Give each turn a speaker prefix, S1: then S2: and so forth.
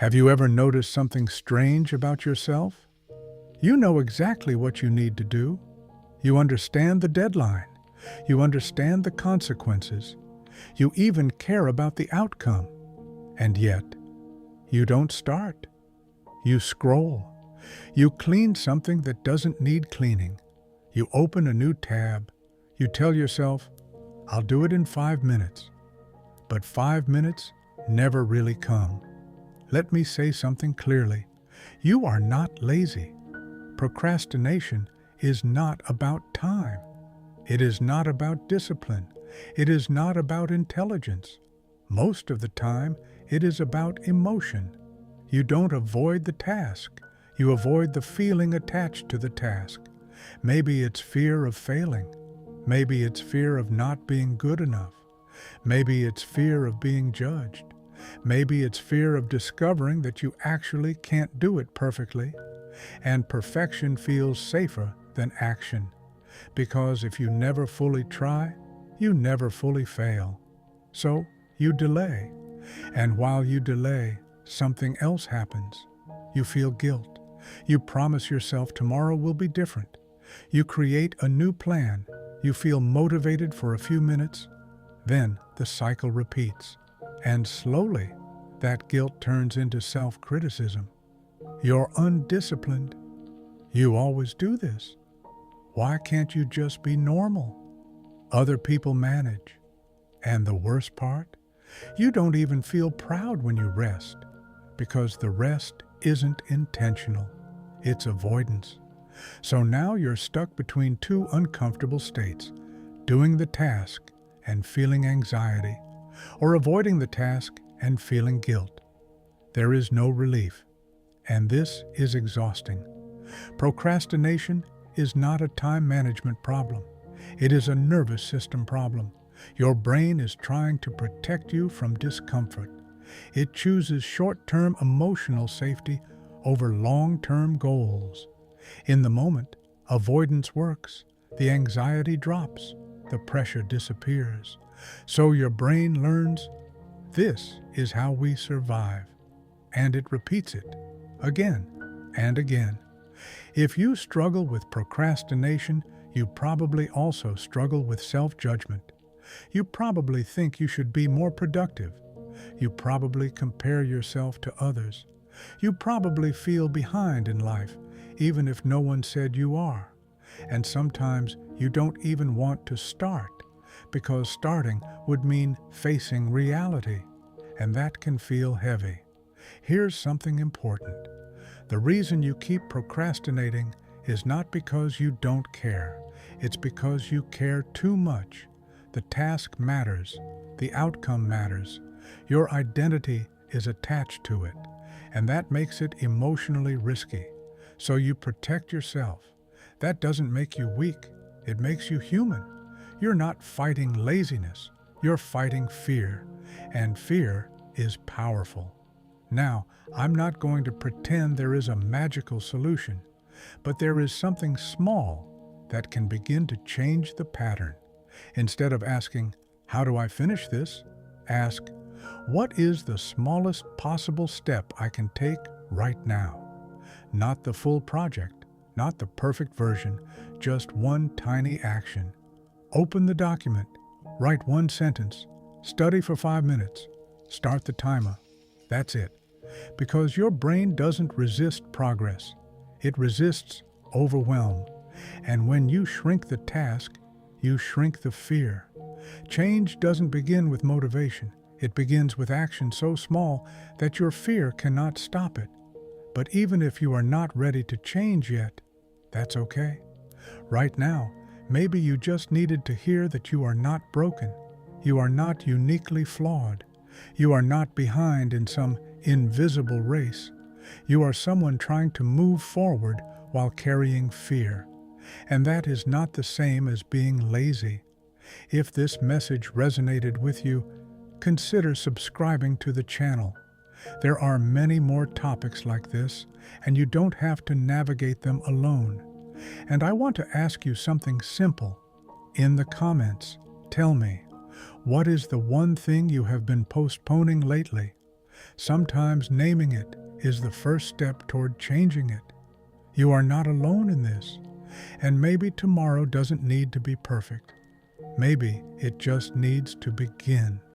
S1: Have you ever noticed something strange about yourself? You know exactly what you need to do. You understand the deadline. You understand the consequences. You even care about the outcome. And yet, you don't start. You scroll. You clean something that doesn't need cleaning. You open a new tab. You tell yourself, I'll do it in 5 minutes. But 5 minutes never really come. Let me say something clearly. You are not lazy. Procrastination is not about time. It is not about discipline. It is not about intelligence. Most of the time, it is about emotion. You don't avoid the task. You avoid the feeling attached to the task. Maybe it's fear of failing. Maybe it's fear of not being good enough. Maybe it's fear of being judged. Maybe it's fear of discovering that you actually can't do it perfectly. And perfection feels safer than action. Because if you never fully try, you never fully fail. So you delay. And while you delay, something else happens. You feel guilt. You promise yourself tomorrow will be different. You create a new plan. You feel motivated for a few minutes. Then the cycle repeats. And slowly, that guilt turns into self-criticism. You're undisciplined. You always do this. Why can't you just be normal? Other people manage. And the worst part? You don't even feel proud when you rest, because the rest isn't intentional. It's avoidance. So now you're stuck between two uncomfortable states, doing the task and feeling anxiety, or avoiding the task and feeling guilt. There is no relief, and this is exhausting. Procrastination is not a time management problem. It is a nervous system problem. Your brain is trying to protect you from discomfort. It chooses short-term emotional safety over long-term goals. In the moment, avoidance works. The anxiety drops. The pressure disappears. So your brain learns, this is how we survive. And it repeats it again and again. If you struggle with procrastination, you probably also struggle with self-judgment. You probably think you should be more productive. You probably compare yourself to others. You probably feel behind in life, even if no one said you are. And sometimes you don't even want to start, because starting would mean facing reality, and that can feel heavy. Here's something important. The reason you keep procrastinating is not because you don't care. It's because you care too much. The task matters. The outcome matters. Your identity is attached to it, and that makes it emotionally risky. So you protect yourself. That doesn't make you weak. It makes you human. You're not fighting laziness. You're fighting fear, and fear is powerful. Now, I'm not going to pretend there is a magical solution, but there is something small that can begin to change the pattern. Instead of asking, how do I finish this? Ask, what is the smallest possible step I can take right now? Not the full project, not the perfect version, just one tiny action. Open the document, write one sentence, study for 5 minutes, start the timer. That's it. Because your brain doesn't resist progress. It resists overwhelm. And when you shrink the task, you shrink the fear. Change doesn't begin with motivation. It begins with action so small that your fear cannot stop it. But even if you are not ready to change yet, that's okay. Right now, maybe you just needed to hear that you are not broken. You are not uniquely flawed. You are not behind in some invisible race. You are someone trying to move forward while carrying fear. And that is not the same as being lazy. If this message resonated with you, consider subscribing to the channel. There are many more topics like this, and you don't have to navigate them alone. And I want to ask you something simple. In the comments, tell me, what is the one thing you have been postponing lately? Sometimes naming it is the first step toward changing it. You are not alone in this, and maybe tomorrow doesn't need to be perfect. Maybe it just needs to begin.